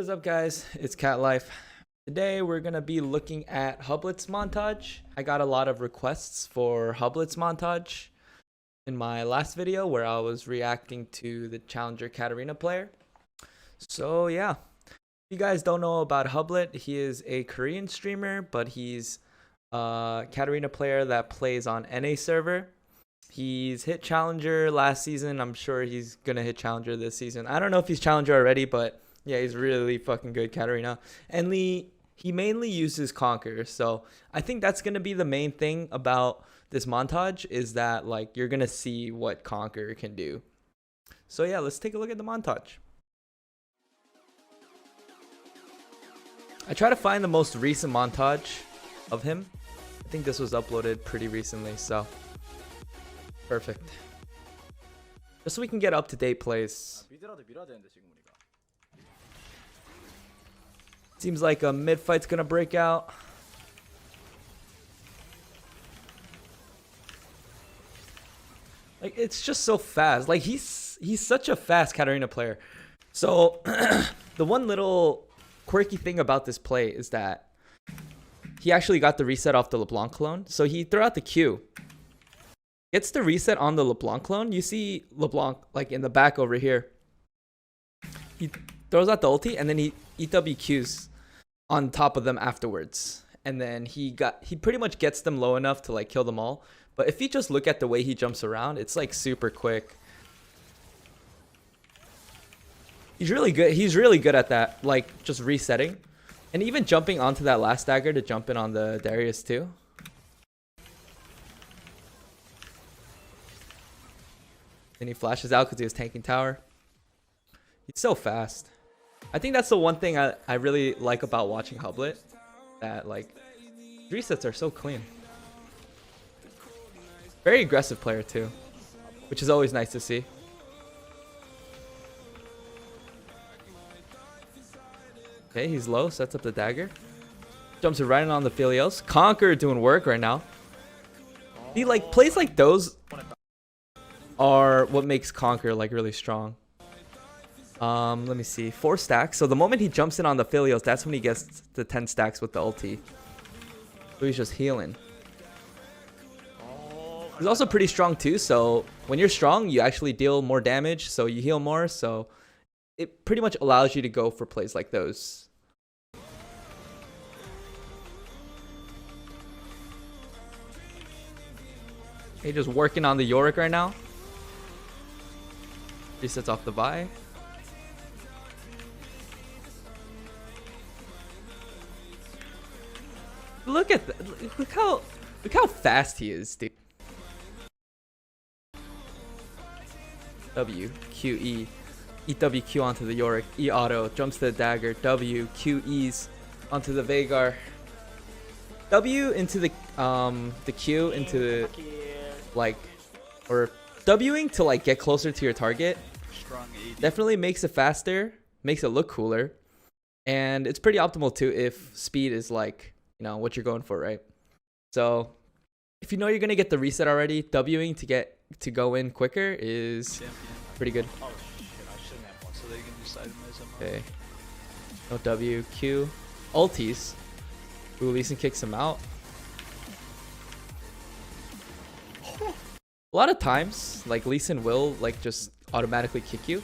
What is up, guys? It's Katlife. Today we're gonna be looking at Hubblet's montage. I got a lot of requests for Hubblet's montage in my last video where I was reacting to the Challenger Katarina player. So yeah, if you guys don't know about Hubblet, he is a Korean streamer, but he's a Katarina player that plays on NA server. He's hit Challenger last season. I'm sure he's gonna hit Challenger this season. I don't know if he's Challenger already, but yeah, he's really fucking good, Katarina. And he mainly uses Conquer. So I think that's going to be the main thing about this montage is that, like, you're going to see what Conquer can do. So yeah, let's take a look at the montage. I try to find the most recent montage of him. I think this was uploaded pretty recently, so perfect. Just so we can get up-to-date plays. Seems like a mid fight's gonna break out. Like, it's just so fast. Like, he's such a fast Katarina player. So the one little quirky thing about this play is that he actually got the reset off the LeBlanc clone. So he threw out the Q, gets the reset on the LeBlanc clone. You see LeBlanc like in the back over here. He throws out the ulti and then he EWQs on top of them afterwards, and then he pretty much gets them low enough to like kill them all. But if you just look at the way he jumps around, it's like super quick. He's really good at that, like just resetting and even jumping onto that last dagger to jump in on the Darius too. Then he flashes out because he was tanking tower. He's so fast. I think that's the one thing I really like about watching Hubblet, that like resets are so clean. Very aggressive player too, which is always nice to see. Okay, he's low, sets up the dagger. Jumps right in on the Philios. Conquer doing work right now. He like plays like those are what makes Conquer like really strong. Let me see. 4 stacks. So the moment he jumps in on the Philios, that's when he gets the 10 stacks with the ulti. So he's just healing. He's also pretty strong too. So when you're strong, you actually deal more damage. So you heal more. So it pretty much allows you to go for plays like those. Okay, just working on the Yorick right now. Resets off the Vi. Look at that. Look how fast he is, dude. W, Q, E. EWQ onto the Yorick. E auto. Jumps to the dagger. W, Q, E's onto the Veigar. W into the Q into the, like, or Wing to like get closer to your target. Definitely makes it faster. Makes it look cooler. And it's pretty optimal too if speed is like, you know, what you're going for, right? So if you know you're gonna get the reset already, Wing to go in quicker is pretty good. Okay. No W, Q. Ultis. Ooh, Lee Sin kicks him out. A lot of times, like, Lee Sin will like just automatically kick you.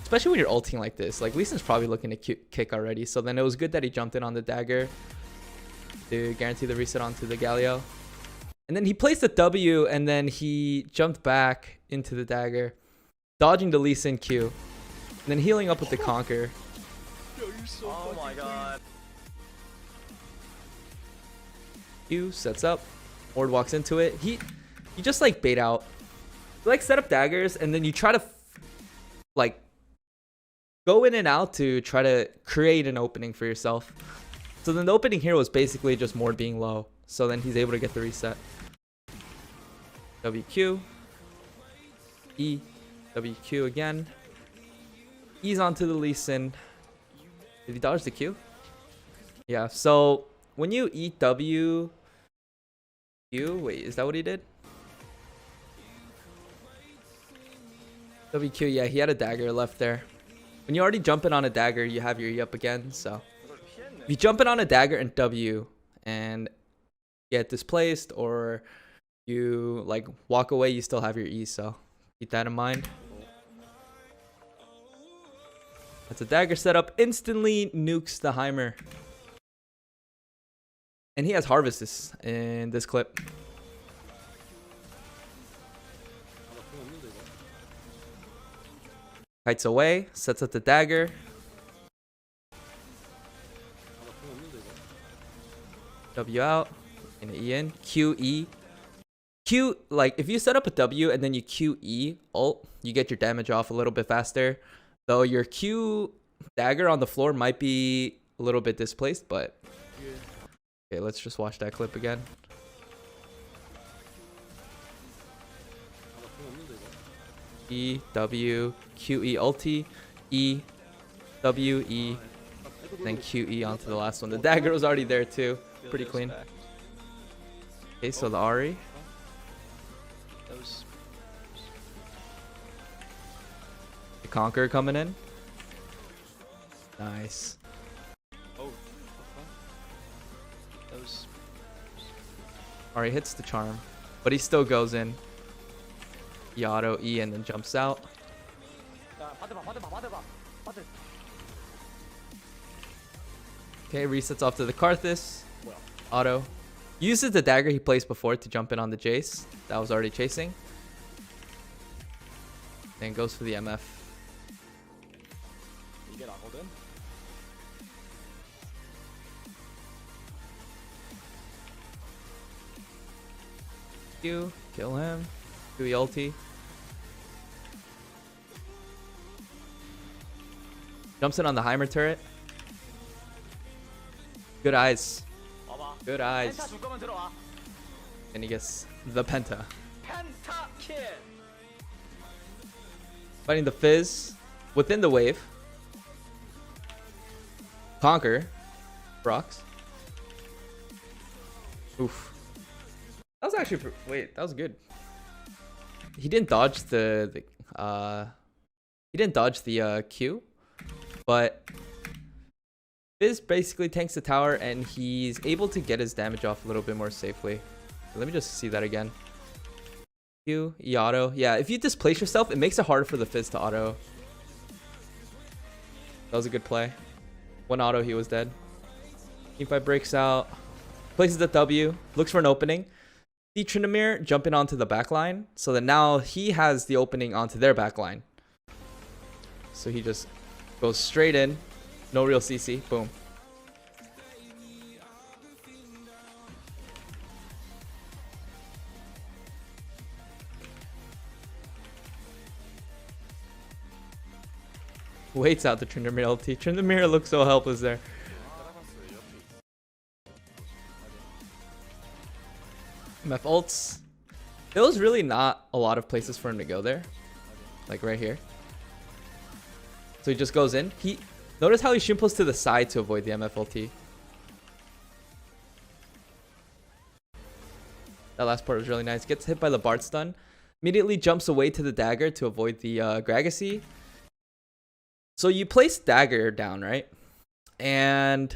Especially when you're ulting like this. Like, Lee Sin's probably looking to kick already. So then it was good that he jumped in on the dagger to guarantee the reset onto the Galio. And then he placed the W and then he jumped back into the dagger, dodging the Lee Sin Q, and then healing up with the Conquer. Yo, you're so oh my god. Q sets up. Ward walks into it. He just like bait out. You like set up daggers and then you try to like go in and out to try to create an opening for yourself. So then the opening here was basically just Mord being low. So then he's able to get the reset. WQ. E. WQ again. E's onto the Lee Sin. Did he dodge the Q? Yeah, so when you eat W Q, wait, is that what he did? WQ, yeah, he had a dagger left there. When you're already jumping on a dagger, you have your E up again. So if you jump in on a dagger and W and get displaced, or you like walk away, you still have your E. So keep that in mind. That's a dagger setup. Instantly nukes the Heimer. And he has Harvest in this clip. Kites away, sets up the dagger. W out, and E in. Q, E. Q, like, if you set up a W and then you Q, E, ult, you get your damage off a little bit faster. Though your Q dagger on the floor might be a little bit displaced, but... Okay, let's just watch that clip again. E, W, Q, E, ulti, E, W, E, then Q, E onto the last one. The dagger was already there too. Pretty clean. Okay, so the Ahri. The Conqueror coming in. Nice. Ahri hits the charm, but he still goes in. He auto E and then jumps out. Okay, resets off to the Karthus. Auto. Uses the dagger he placed before to jump in on the Jace. That was already chasing. Then goes for the MF. Q, kill him. Q ulti. Jumps in on the Heimer turret. Good eyes. Good eyes. And he gets the Penta. Fighting the Fizz within the wave. Conquer. Brox. Oof. That was actually wait, that was good. He didn't dodge the Q, but Fizz basically tanks the tower and he's able to get his damage off a little bit more safely. Let me just see that again. Q, E auto. Yeah, if you displace yourself, it makes it harder for the Fizz to auto. That was a good play. One auto, he was dead. Teamfight breaks out. Places the W. Looks for an opening. See Tryndamere jumping onto the backline. So that now he has the opening onto their backline. So he just goes straight in. No real CC. Boom. Waits out the Tryndamere LT. Tryndamere looks so helpless there. MF ults. There was really not a lot of places for him to go there. Like right here. So he just goes in. Notice how he shimples to the side to avoid the MF ulti. That last part was really nice. Gets hit by the Bart stun. Immediately jumps away to the dagger to avoid the Gragasy. So you place dagger down, right? And...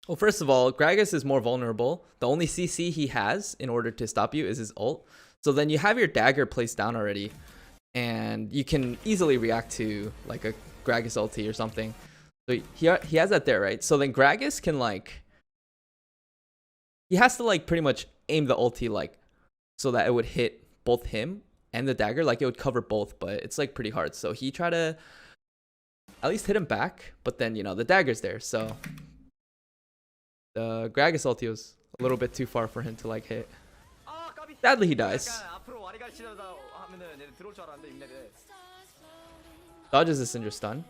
well, first of all, Gragas is more vulnerable. The only CC he has in order to stop you is his ult. So then you have your dagger placed down already. And you can easily react to like a Gragas ulti or something. So he has that there, right? So then Gragas can like... he has to like pretty much aim the ulti like so that it would hit both him and the dagger. Like it would cover both, but it's like pretty hard. So he tried to at least hit him back. But then, you know, the dagger's there. So... the Gragas ulti was a little bit too far for him to like hit. Sadly, he dies. Dodges the Syndra stun.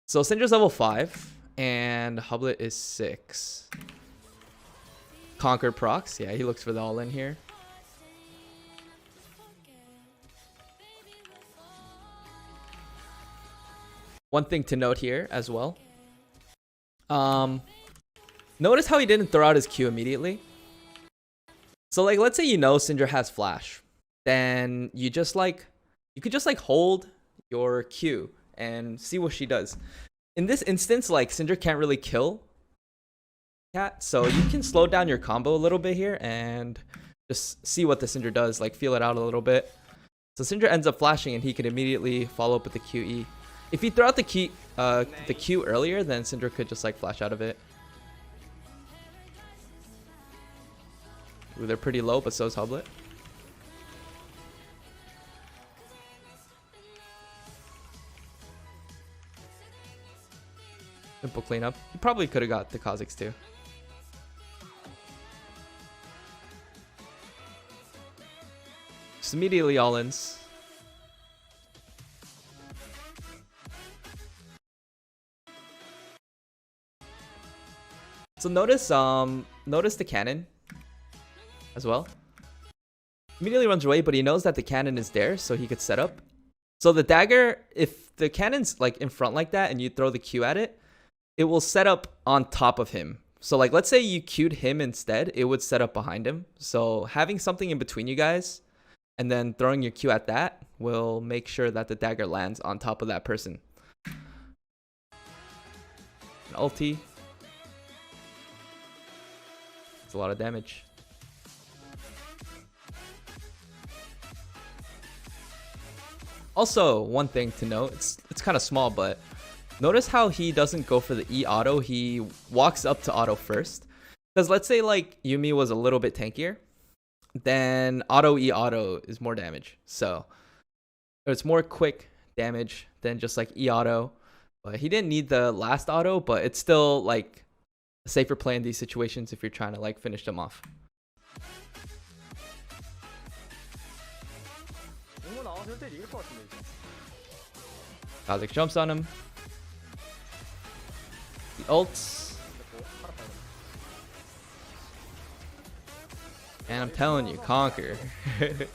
So Syndra's level 5 and Hubblet is 6. Conquer procs. Yeah, he looks for the all-in here. One thing to note here as well. Notice how he didn't throw out his Q immediately. So like, let's say you know Syndra has flash, then you just like, you could just like hold your Q and see what she does. In this instance, like Syndra can't really kill Cat, so you can slow down your combo a little bit here and just see what the Syndra does, like feel it out a little bit. So Syndra ends up flashing and he can immediately follow up with the QE. If he threw out the Q earlier, then Syndra could just like flash out of it. Ooh, they're pretty low, but so is Hubblet. Simple cleanup. He probably could have got the Kha'Zix too. Just immediately all-ins. So notice the cannon as well. Immediately runs away, but he knows that the cannon is there, so he could set up. So the dagger, if the cannon's like in front like that and you throw the Q at it, it will set up on top of him. So like, let's say you Q'd him instead, it would set up behind him. So having something in between you guys and then throwing your Q at that will make sure that the dagger lands on top of that person. An ulti. It's a lot of damage. Also, one thing to note, it's kind of small, but notice how he doesn't go for the E auto, he walks up to auto first. Because let's say like Yuumi was a little bit tankier, then auto E auto is more damage. So it's more quick damage than just like E auto. But he didn't need the last auto, but it's still like a safer play in these situations if you're trying to like finish them off. Kha'Zix jumps on him. The ults. And I'm telling you, Conquer. A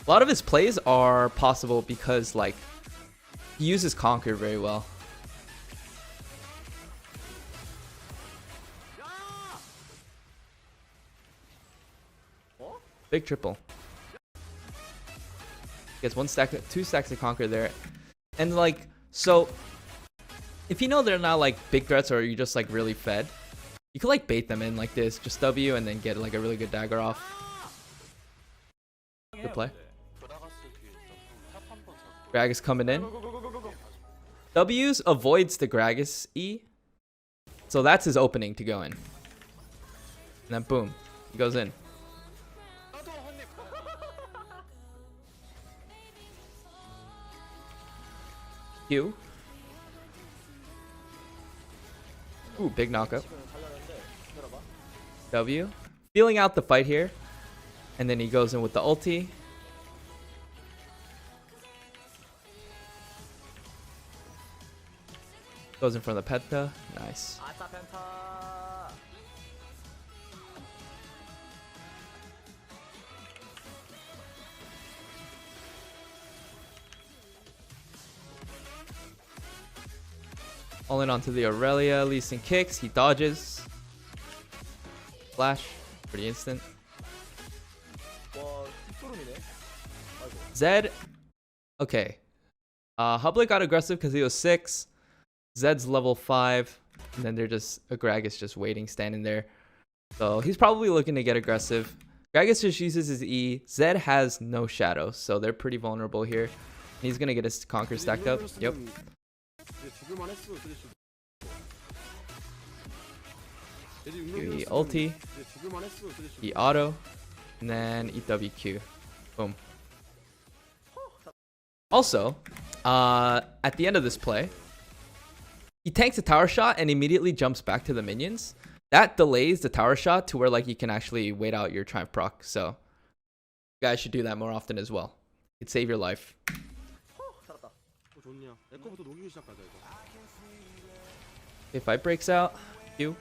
lot of his plays are possible because like he uses Conquer very well. Big triple. Gets two stacks of Conquer there. And like, so if you know they're not like big threats or you just like really fed, you could like bait them in like this, just W and then get like a really good dagger off. Good play. Gragas coming in. W's avoids the Gragas E. So that's his opening to go in. And then boom, he goes in. Q. Ooh, big knockup. W. Feeling out the fight here. And then he goes in with the ulti. Goes in front of the Penta. Nice. All in onto the Aurelia. Lee Sin kicks. He dodges. Flash. Pretty instant. Zed. Okay. Hubblet got aggressive because he was 6. Zed's level 5. And then they're just... Gragas just waiting, standing there. So he's probably looking to get aggressive. Gragas just uses his E. Zed has no shadow. So they're pretty vulnerable here. And he's going to get his Conquer stacked up. Yep. He ulti, he auto, and then EWQ. Boom. Also, at the end of this play, he tanks a tower shot and immediately jumps back to the minions. That delays the tower shot to where like you can actually wait out your Triumph proc. So you guys should do that more often as well. It'd save your life. If fight breaks out, Q.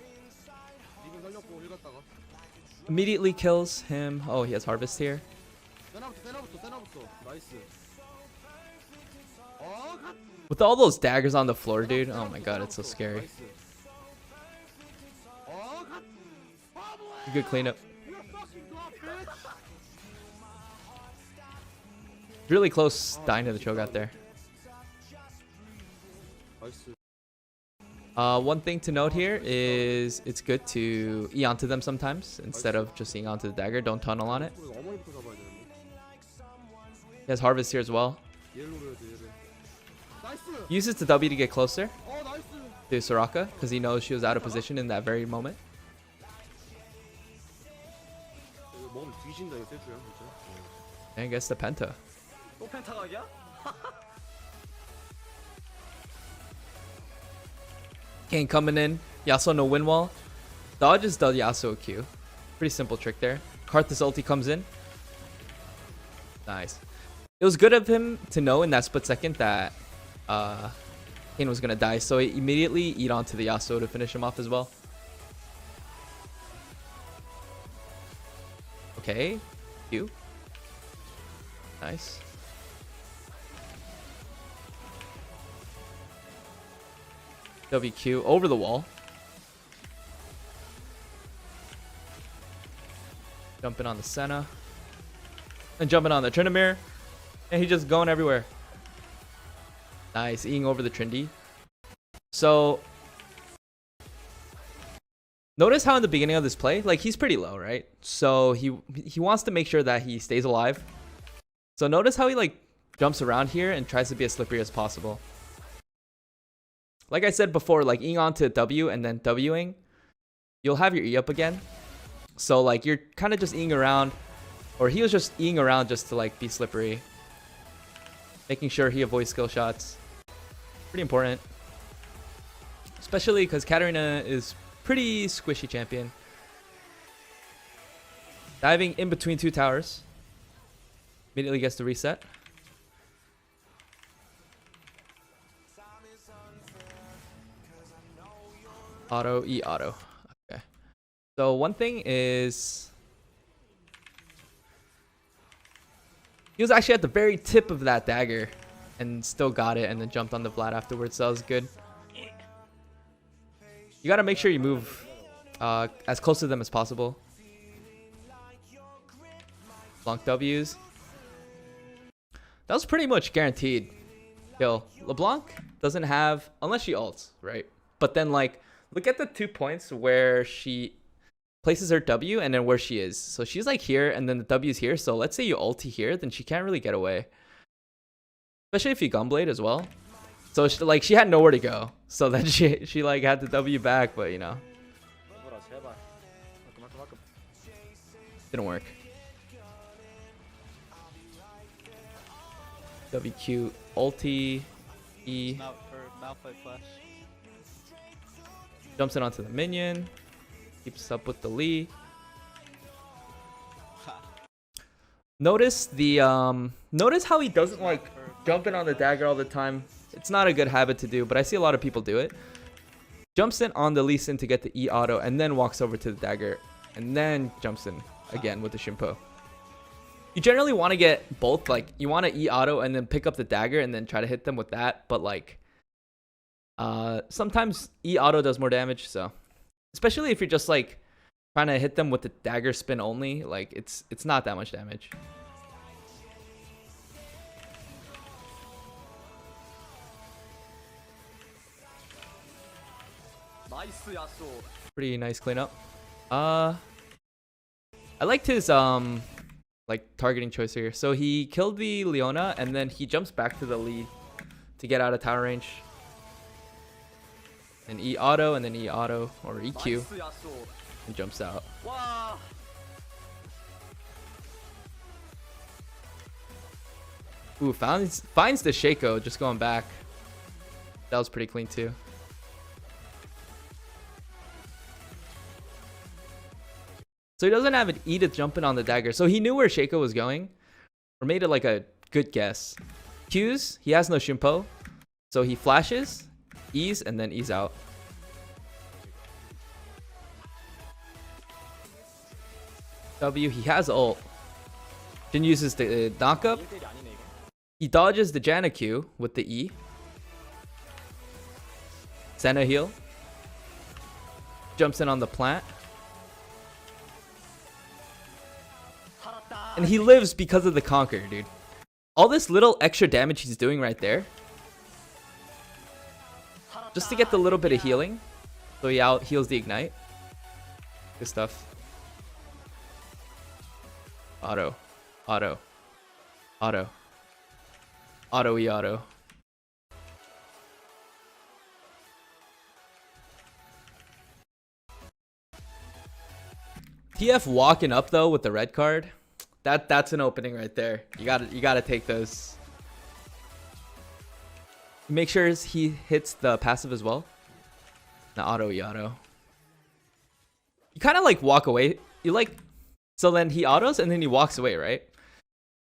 Immediately kills him. Oh, he has Harvest here. With all those daggers on the floor, dude. Oh my god, it's so scary. Good cleanup. Really close dying to the Cho'Gath there. 나이스. One thing to note here is it's good to E onto them sometimes instead of just Eing onto the dagger. Don't tunnel on it. 어머니부터 잡아야 되는데. He has Harvest here as well. 얘를 노려야 돼, 얘를. 나이스. Uses the W to get closer 나이스. to Soraka because he knows she was out of position in that very moment. 이거 먹으면 뒤진다, 이거 세주야, 진짜. And gets the Penta. 또 펜타각이야? Kane coming in. Yasuo no win wall. Dodges the Yasuo Q. Pretty simple trick there. Karthus ulti comes in. Nice. It was good of him to know in that split second that Kane was going to die. So he immediately eat onto the Yasuo to finish him off as well. Okay. Q. Nice. WQ over the wall. Jumping on the Senna. And jumping on the Tryndamere. And he's just going everywhere. Nice. Eing over the Trindy. So, notice how in the beginning of this play, like he's pretty low, right? So he wants to make sure that he stays alive. So notice how he like jumps around here and tries to be as slippery as possible. Like I said before, like Eing onto W and then Wing, you'll have your E up again. So like you're kind of just Eing around, or he was just Eing around just to like be slippery. Making sure he avoids skill shots. Pretty important. Especially because Katarina is pretty squishy champion. Diving in between two towers. Immediately gets the reset. Auto, E auto. Okay. So one thing is he was actually at the very tip of that dagger and still got it and then jumped on the Vlad afterwards. So that was good. You gotta make sure you move as close to them as possible. LeBlanc W's. That was pretty much guaranteed kill. LeBlanc doesn't have, unless she ults, right? But then like, look at the 2 points where she places her W and then where she is. So she's like here and then the W's here. So let's say you ulti here, then she can't really get away. Especially if you Gunblade as well. So she had nowhere to go. So then she like had the W back, but you know. Didn't work. WQ ulti E. Malphite flash. Jumps in onto the minion. Keeps up with the Lee. Notice the notice how he doesn't like jump in on the dagger all the time. It's not a good habit to do, but I see a lot of people do it. Jumps in on the Lee Sin to get the E auto and then walks over to the dagger and then jumps in again with the Shimpo. You generally want to get both, like you want to E auto and then pick up the dagger and then try to hit them with that, but like sometimes E auto does more damage, so especially if you're just like trying to hit them with the dagger spin only, like it's not that much damage. Pretty nice cleanup. I liked his like targeting choice here. So he killed the Leona and then he jumps back to the lead to get out of tower range. And E auto and then E auto or EQ and jumps out. Ooh, finds the Shaco just going back. That was pretty clean too. So he doesn't have an E to jump in on the dagger. So he knew where Shaco was going. Or made it like a good guess. Q's, he has no Shimpo. So he flashes, E's, and then E's out. W, he has ult. Then uses the knockup. He dodges the Janna Q with the E. Senna heal. Jumps in on the plant. And he lives because of the Conquer, dude. all this little extra damage he's doing right there, just to get the little bit of healing. So he out heals the ignite. Good stuff. Auto. Auto. Auto. Auto-y auto. TF walking up though with the red card. That's an opening right there. You gotta take those. Make sure he hits the passive as well. The auto-y auto. You kind of like walk away. You like, so then he autos and then he walks away, right?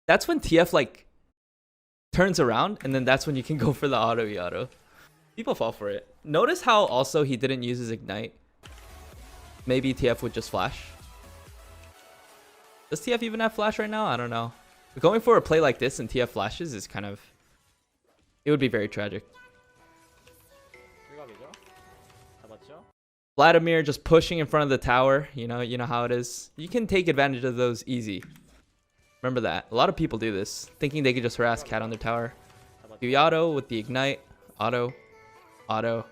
That's when TF like turns around, and then that's when you can go for the auto-y auto. People fall for it. Notice how also he didn't use his ignite. Maybe TF would just flash. Does TF even have flash right now? I don't know. But going for a play like this and TF flashes is kind of, it would be very tragic. Vladimir just pushing in front of the tower. You know how it is. You can take advantage of those easy. Remember that. A lot of people do this, thinking they could just harass Cat on their tower. Do auto with the ignite. Auto. Auto.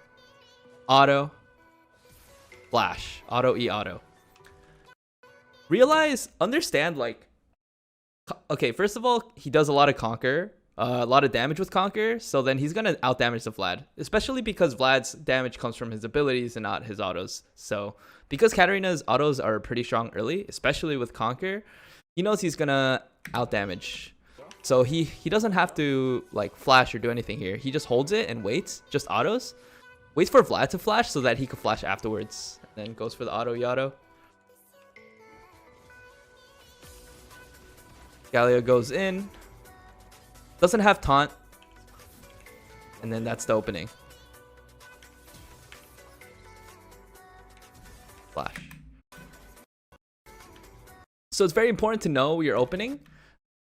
Auto. Flash. Auto-y auto. Understand, like, okay, first of all, he does a lot of Conquer, a lot of damage with Conquer, so then he's gonna out damage the Vlad, especially because Vlad's damage comes from his abilities and not his autos. So because Katarina's autos are pretty strong early, especially with Conquer, he knows he's gonna out damage. So he doesn't have to like flash or do anything here. He just holds it and waits, just autos, waits for Vlad to flash so that he can flash afterwards, and then goes for the auto-y-auto. Galio goes in, doesn't have taunt, and then that's the opening. Flash. So it's very important to know your opening.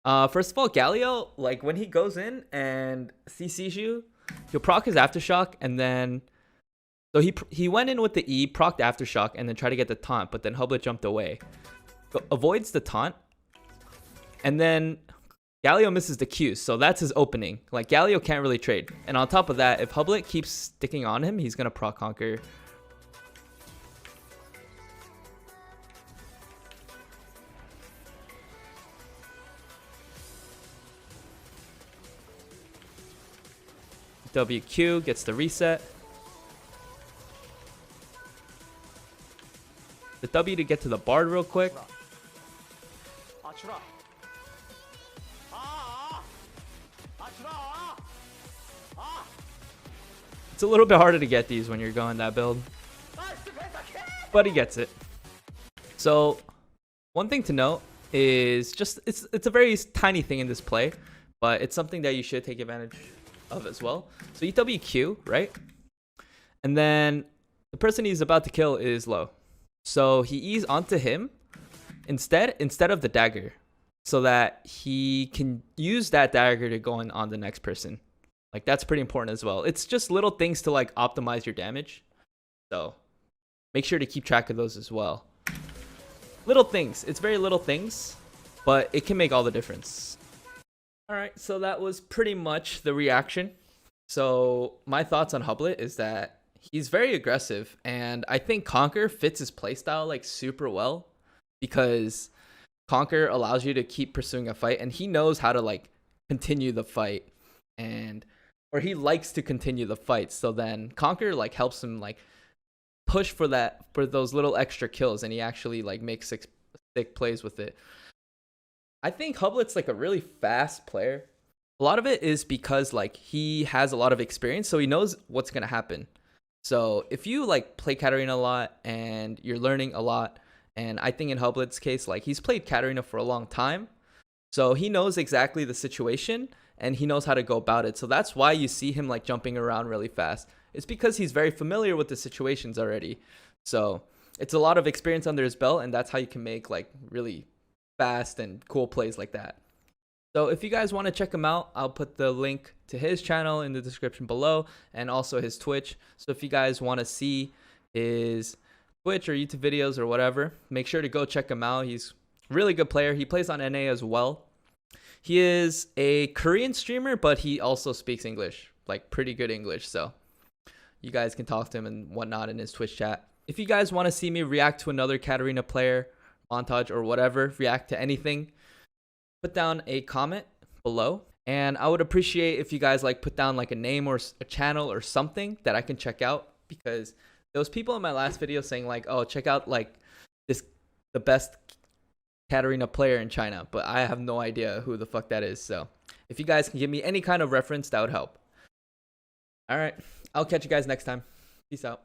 First of all, Galio, like when he goes in and CCs you, he'll proc his Aftershock, and then so he went in with the E, procced Aftershock, and then tried to get the taunt, but then Hubblet jumped away. So avoids the taunt. And then Galio misses the Q, so that's his opening. Like, Galio can't really trade. And on top of that, if Hubblet keeps sticking on him, he's going to proc Conquer. WQ gets the reset. The W to get to the Bard real quick. It's a little bit harder to get these when you're going that build, but he gets it. So one thing to note is just it's a very tiny thing in this play, but it's something that you should take advantage of as well. So EWQ, right? And then the person he's about to kill is low, so he E's onto him instead of the dagger, so that he can use that dagger to go on the next person. Like, that's pretty important as well. It's just little things to like optimize your damage. So make sure to keep track of those as well. Little things. It's very little things, but it can make all the difference. All right, so that was pretty much the reaction. So my thoughts on Hubblet is that he's very aggressive, and I think Conquer fits his playstyle like super well, because Conquer allows you to keep pursuing a fight, and he knows how to like continue the fight, or he likes to continue the fight. So then Conquer like helps him like push for those little extra kills, and he actually like makes sick plays with it. I think Hubblet's like a really fast player. A lot of it is because like he has a lot of experience, so he knows what's gonna happen. So if you like play Katarina a lot and you're learning a lot, and I think in Hubblet's case, like he's played Katarina for a long time, so he knows exactly the situation and he knows how to go about it. So that's why you see him like jumping around really fast. It's because he's very familiar with the situations already. So it's a lot of experience under his belt, and that's how you can make like really fast and cool plays like that. So if you guys want to check him out, I'll put the link to his channel in the description below, and also his Twitch. So if you guys want to see his Twitch or YouTube videos or whatever, make sure to go check him out. He's a really good player. He plays on NA as well. He is a Korean streamer, but he also speaks English, like pretty good English. So you guys can talk to him and whatnot in his Twitch chat. If you guys want to see me react to another Katarina player montage or whatever, react to anything, put down a comment below. And I would appreciate if you guys like put down like a name or a channel or something that I can check out, because there was people in my last video saying like, oh, check out like the best Katarina player in China, but I have no idea who the fuck that is. So if you guys can give me any kind of reference, that would help. All right, I'll catch you guys next time. Peace out.